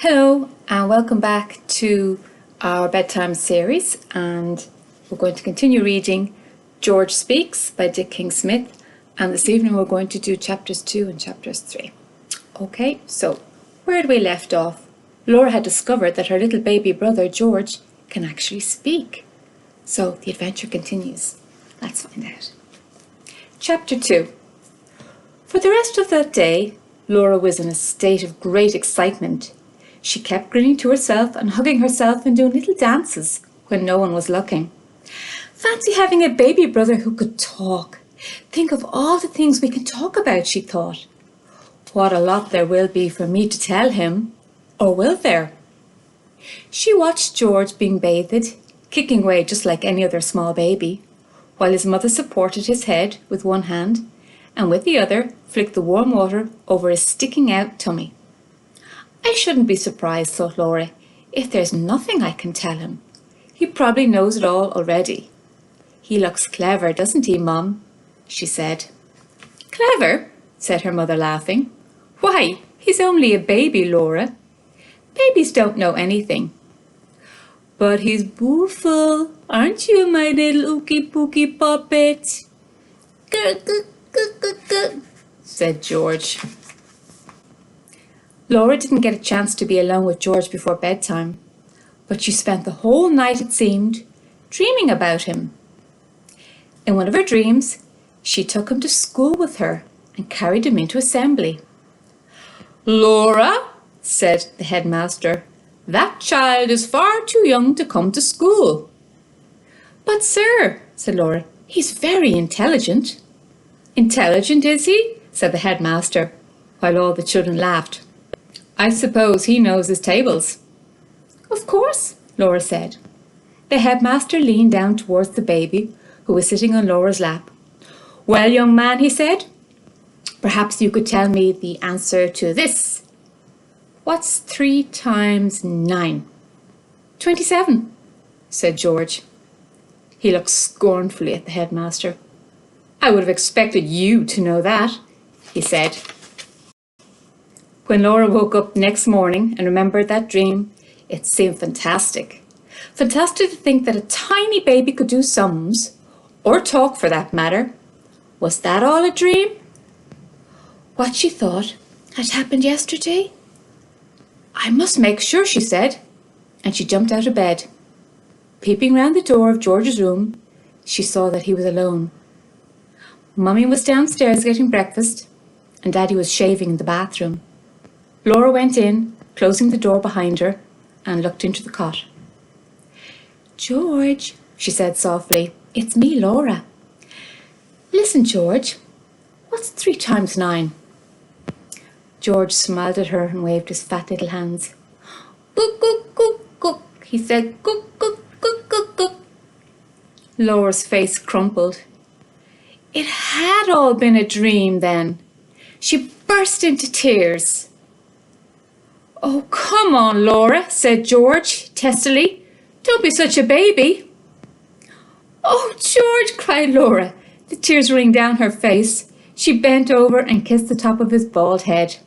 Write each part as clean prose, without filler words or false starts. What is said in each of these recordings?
Hello and welcome back to our bedtime series, and we're going to continue reading George Speaks by Dick King-Smith, and this evening we're going to do chapters 2 and chapters 3. Okay, so where had we left off? Laura had discovered that her little baby brother George can actually speak. So the adventure continues. Let's find out. Chapter 2. For the rest of that day, Laura was in a state of great excitement. She kept grinning to herself and hugging herself and doing little dances when no one was looking. Fancy having a baby brother who could talk. Think of all the things we can talk about, she thought. What a lot there will be for me to tell him. Or will there? She watched George being bathed, kicking away just like any other small baby, while his mother supported his head with one hand and with the other flicked the warm water over his sticking out tummy. I shouldn't be surprised, thought Laura, if there's nothing I can tell him. He probably knows it all already. He looks clever, doesn't he, Mum? She said. Clever? Said her mother, laughing. Why, he's only a baby, Laura. Babies don't know anything. But he's beautiful, aren't you, my little ookie-pookie puppet? Said George. Laura didn't get a chance to be alone with George before bedtime, but she spent the whole night, it seemed, dreaming about him. In one of her dreams, she took him to school with her and carried him into assembly. Laura, said the headmaster, that child is far too young to come to school. But sir, said Laura, he's very intelligent. Intelligent, is he? Said the headmaster, while all the children laughed. I suppose he knows his tables. Of course, Laura said. The headmaster leaned down towards the baby, who was sitting on Laura's lap. Well, young man, he said, perhaps you could tell me the answer to this. What's 3 times 9? 27, said George. He looked scornfully at the headmaster. I would have expected you to know that, he said. When Laura woke up next morning and remembered that dream, it seemed fantastic. Fantastic to think that a tiny baby could do sums, or talk for that matter. Was that all a dream? What she thought had happened yesterday? I must make sure, she said, and she jumped out of bed. Peeping round the door of George's room, she saw that he was alone. Mummy was downstairs getting breakfast, and Daddy was shaving in the bathroom. Laura went in, closing the door behind her, and looked into the cot. George, she said softly, it's me, Laura. Listen, George, what's 3 times 9? George smiled at her and waved his fat little hands. Cook, cook, cook, cook, he said, cook, cook, cook, cook, cook. Laura's face crumpled. It had all been a dream then. She burst into tears. Oh, come on, Laura, said George testily. Don't be such a baby. Oh, George, cried Laura, the tears running down her face. She bent over and kissed the top of his bald head.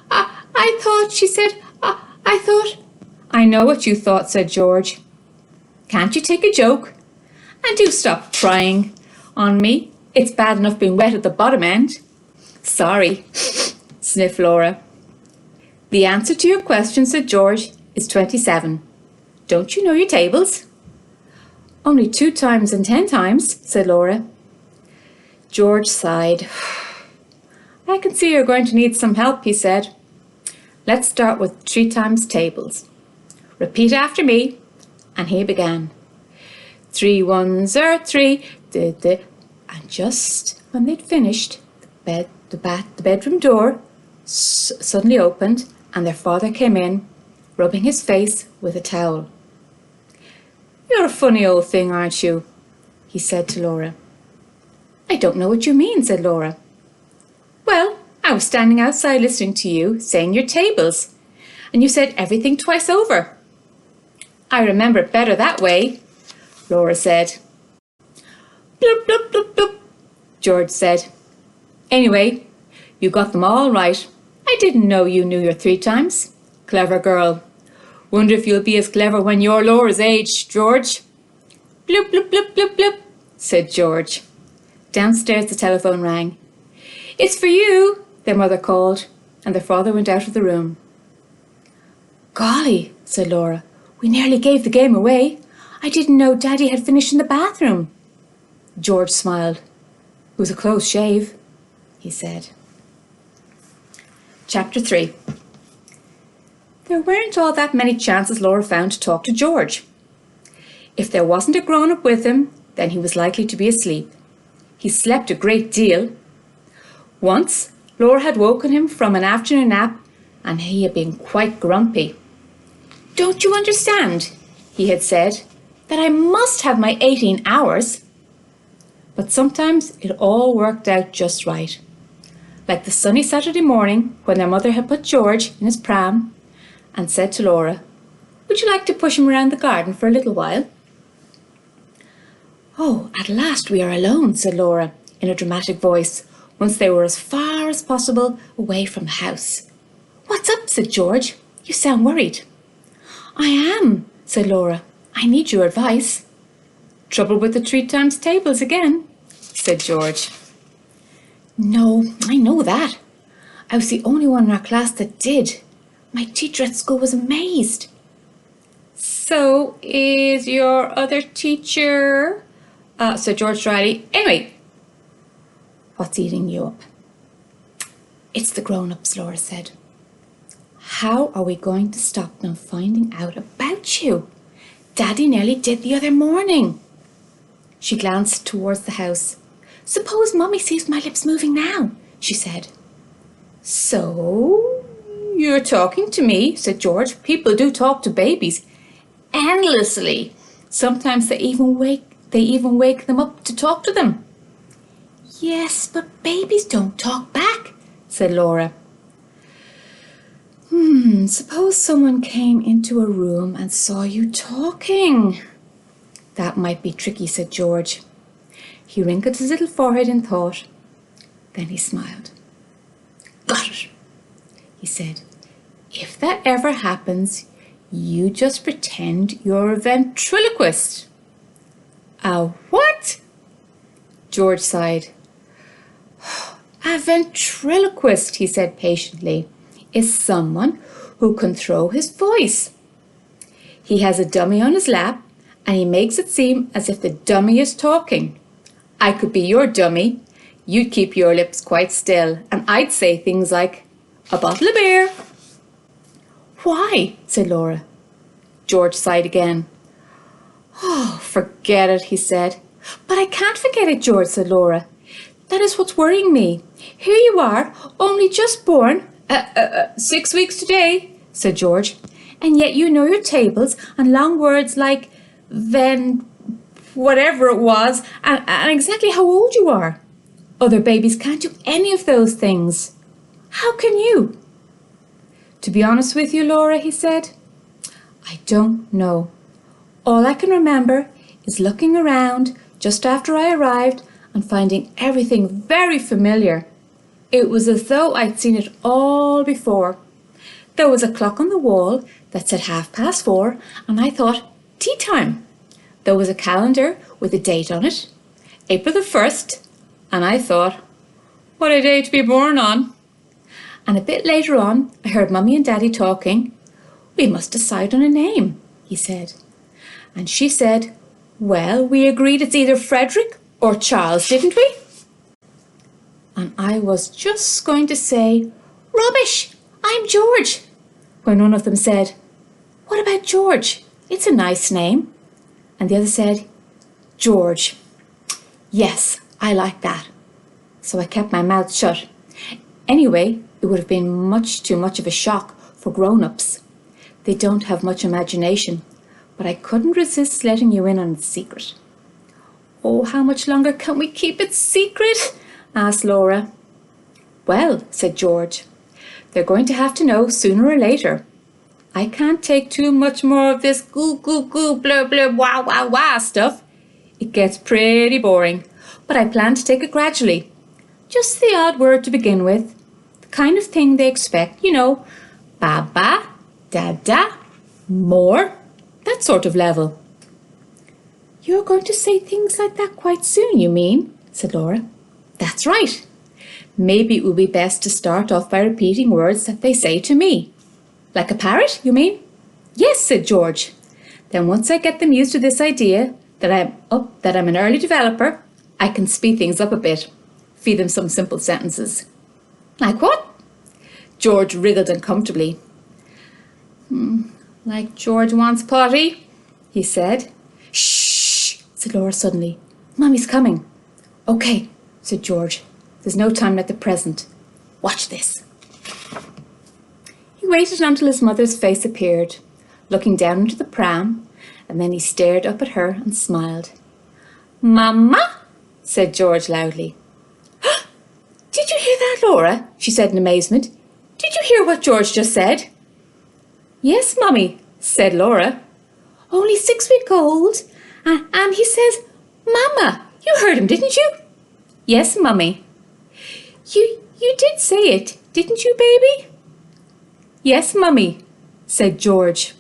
I thought, she said, I thought. I know what you thought, said George. Can't you take a joke? And do stop crying on me. It's bad enough being wet at the bottom end. Sorry, sniffed Laura. The answer to your question, said George, is 27. Don't you know your tables? Only 2 times and 10 times, said Laura. George sighed. I can see you're going to need some help, he said. Let's start with 3 times tables. Repeat after me. And he began. 3 ones are 3. And just when they'd finished, the bedroom door suddenly opened, and their father came in, rubbing his face with a towel. You're a funny old thing, aren't you? He said to Laura. I don't know what you mean, said Laura. Well, I was standing outside listening to you saying your tables, and you said everything twice over. I remember it better that way, Laura said. Bloop, bloop, bloop, bloop, George said. Anyway, you got them all right. I didn't know you knew your 3 times. Clever girl. Wonder if you'll be as clever when you're Laura's age, George. Bloop, bloop, bloop, bloop, bloop, said George. Downstairs the telephone rang. It's for you, their mother called, and their father went out of the room. Golly, said Laura, we nearly gave the game away. I didn't know Daddy had finished in the bathroom. George smiled. It was a close shave, he said. Chapter 3. There weren't all that many chances Laura found to talk to George. If there wasn't a grown-up with him, then he was likely to be asleep. He slept a great deal. Once, Laura had woken him from an afternoon nap, and he had been quite grumpy. Don't you understand, he had said, that I must have my 18 hours? But sometimes it all worked out just right. Like the sunny Saturday morning when their mother had put George in his pram and said to Laura, would you like to push him around the garden for a little while? Oh, at last we are alone, said Laura in a dramatic voice, once they were as far as possible away from the house. What's up, said George. You sound worried. I am, said Laura. I need your advice. Trouble with the 3 times tables again, said George. No, I know that. I was the only one in our class that did. My teacher at school was amazed. So is your other teacher? Said George dryly. Anyway, what's eating you up? It's the grown-ups, Laura said. How are we going to stop them finding out about you? Daddy nearly did the other morning. She glanced towards the house. Suppose Mummy sees my lips moving now, she said. So, you're talking to me, said George. People do talk to babies endlessly. Sometimes they even wake them up to talk to them. Yes, but babies don't talk back, said Laura. Suppose someone came into a room and saw you talking. That might be tricky, said George. He wrinkled his little forehead in thought. Then he smiled. Got it, he said. If that ever happens, you just pretend you're a ventriloquist. A what? George sighed. A ventriloquist, he said patiently, is someone who can throw his voice. He has a dummy on his lap and he makes it seem as if the dummy is talking. I could be your dummy. You'd keep your lips quite still and I'd say things like, a bottle of beer. Why? Said Laura. George sighed again. Oh, forget it, he said. But I can't forget it, George, said Laura. That is what's worrying me. Here you are, only just born. 6 weeks today, said George. And yet you know your tables and long words like then whatever it was and exactly how old you are. Other babies can't do any of those things. How can you? To be honest with you, Laura, he said, I don't know. All I can remember is looking around just after I arrived and finding everything very familiar. It was as though I'd seen it all before. There was a clock on the wall that said 4:30, and I thought, tea time. There was a calendar with a date on it, April the 1st, and I thought, what a day to be born on. And a bit later on, I heard Mummy and Daddy talking. We must decide on a name, he said. And she said, well, we agreed it's either Frederick or Charles, didn't we? And I was just going to say, rubbish, I'm George, when one of them said, what about George? It's a nice name. And the other said, George. Yes, I like that. So I kept my mouth shut. Anyway, it would have been much too much of a shock for grown-ups. They don't have much imagination, but I couldn't resist letting you in on the secret. Oh, how much longer can we keep it secret? Asked Laura. Well, said George, they're going to have to know sooner or later. I can't take too much more of this goo goo goo blah blah wah wah wah stuff. It gets pretty boring, but I plan to take it gradually. Just the odd word to begin with, the kind of thing they expect, you know, baba, Dada, more, that sort of level. You're going to say things like that quite soon, you mean? Said Laura. That's right. Maybe it would be best to start off by repeating words that they say to me. Like a parrot, you mean? Yes, said George. Then once I get them used to this idea that I'm an early developer, I can speed things up a bit. Feed them some simple sentences. Like what? George wriggled uncomfortably. Like George wants potty, he said. Shh, said Laura suddenly. Mummy's coming. Okay, said George. There's no time like the present. Watch this. He waited until his mother's face appeared, looking down into the pram, and then he stared up at her and smiled. Mama, said George loudly. Did you hear that, Laura? She said in amazement. Did you hear what George just said? Yes, Mummy, said Laura. Only 6 weeks old, and he says, Mama, you heard him, didn't you? Yes, Mummy. You did say it, didn't you, baby? Yes, Mummy, said George.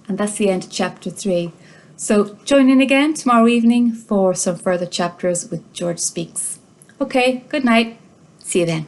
And that's the end of chapter 3. So join in again tomorrow evening for some further chapters with George Speaks. Okay, good night. See you then.